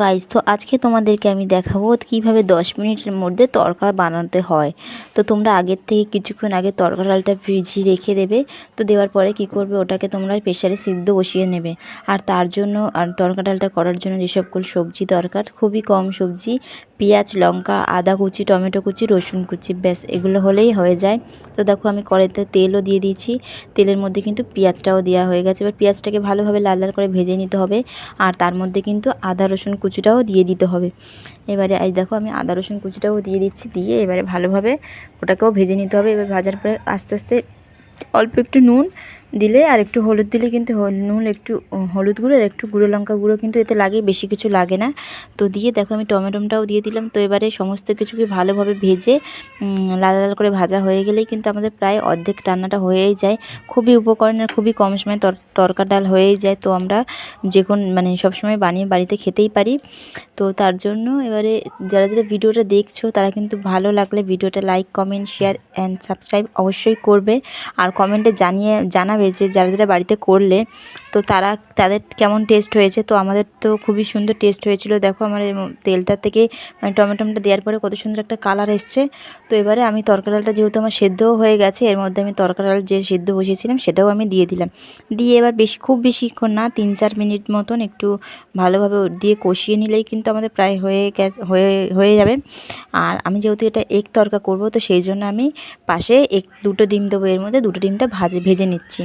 Guys, তো আজকে তোমাদেরকে আমি দেখাবো কিভাবে 10 মিনিটের মধ্যে তড়কা বানাতে হয়। তো তোমরা আগের থেকে কিছুক্ষণ আগে তড়কা ডালটা ভিজিয়ে রেখে দেবে। তো দেওয়ার পরে কি করবে, ওটাকে তোমরা প্রেসারে সিদ্ধ বসিয়ে নেবে। আর তার জন্য আর তড়কা ডালটা করার জন্য যে সকল সবজি দরকার, খুবই কম সবজি, পেঁয়াজ, লঙ্কা, আদা কুচি, টমেটো কুচি, রসুন কুচি, ব্যাস এগুলো হলেই হয়ে যায়। তো দেখো আমি কড়াইতে তেলও দিয়ে দিয়েছি, তেলের মধ্যে কিন্তু পেঁয়াজটাও দেওয়া হয়ে গেছে। এবার পেঁয়াজটাকে ভালোভাবে লাল লাল করে ভেজে নিতে হবে। আর তার মধ্যে কিন্তু আদা রসুন কুচিটাও দিয়ে দিতে হবে। এবারে এই দেখো আমি আদা রসুন কুচিটাও দিয়ে দিচ্ছি, দিয়ে এবারে ভালোভাবে ওটাকেও ভেজে নিতে হবে। এবার ভাজার পরে আস্তে আস্তে অল্প একটু নুন দিলে আর একটু হলুদ দিলে কিন্তু নুন, একটু হলুদ গুঁড়ো আর একটু গুঁড়ো লঙ্কা গুঁড়ো কিন্তু এতে লাগে, বেশি কিছু লাগে না। তো দিয়ে দেখো আমি টমেটোটাও দিয়ে দিলাম। তো এবারে সমস্ত কিছুকে ভালোভাবে ভেজে লাল লাল করে ভাজা হয়ে গেলেই কিন্তু আমাদের প্রায় অর্ধেক রান্নাটা হয়েই যায়। খুবই উপকরণ আর খুবই কম সময়ে তড়কা ডাল হয়েই যায়। তো আমরা যে কোন মানে সবসময় বানিয়ে বাড়িতে খেতেই পারি। তো তার জন্য এবারে যারা যারা ভিডিওটা দেখছো তারা কিন্তু ভালো লাগলে ভিডিওটা like, comment, share and subscribe অবশ্যই করবে। আর কমেন্টে জানাবে যে যারা যারা বাড়িতে করলে তো তাদের কেমন টেস্ট হয়েছে। তো আমাদের তো খুবই সুন্দর টেস্ট হয়েছিল। দেখো আমার তেলটা থেকে মানে টমেটোটা দেওয়ার পরে কত সুন্দর একটা কালার এসছে। তো এবারে আমি তড়কা ডালটা যেহেতু আমার সেদ্ধও হয়ে গেছে, এর মধ্যে আমি তড়কা ডাল যে সেদ্ধ বসিয়েছিলাম সেটাও আমি দিয়ে দিলাম। দিয়ে এবার খুব বেশিক্ষণ না, 3-4 মিনিট মতন একটু ভালোভাবে দিয়ে কষিয়ে নিলেই কিন্তু আমাদের প্রায় হয়ে যাবে। আর আমি যেহেতু এটা এগ তড়কা করব, তো সেই জন্য আমি পাশে দুটো ডিম দেবো, এর মধ্যে দুটো ডিমটা ভেজে নিচ্ছি।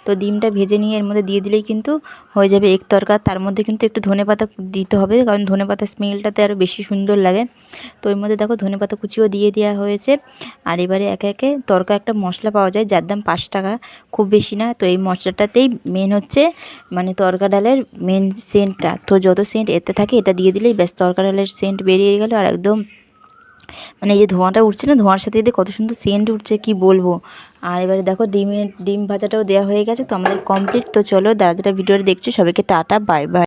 তো ডিমটা ভেজে নিয়ে এর মধ্যে দিয়ে দিলেই কিন্তু হয়ে যাবে এগ তড়কা। তার মধ্যে কিন্তু একটু ধনেপাতা দিতে হবে, কারণ ধনেপাতার স্মেলটাতে আরও বেশি সুন্দর লাগে। তো এর মধ্যে দেখো ধনেপাতা কুচিও দিয়ে দেওয়া হয়েছে। আর এবারে একে একে তড়কা একটা মশলা পাওয়া যায় যার দাম 5 টাকা, খুব বেশি না। তো এই মশলাটাতেই মেন হচ্ছে মানে তড়কা ডালের মেন সেন্টটা। তো যত সেন্ট এতে থাকে এটা দিয়ে দিলেই ব্যাস তড়কা ডালের সেন্ট বেরিয়ে গেল। আর একদম মানে এই যে ধোঁয়াটা উঠছে না, ধোঁয়ার সাথে কত সুন্দর সেন্ট উঠছে কি বলবো। আর এবারে দেখো ডিম ভাজাটাও দেওয়া হয়ে গেছে। তো আমাদের কমপ্লিট। তো চলো যারা যারা ভিডিওটা দেখছো সবাইকে টাটা, বাই বাই।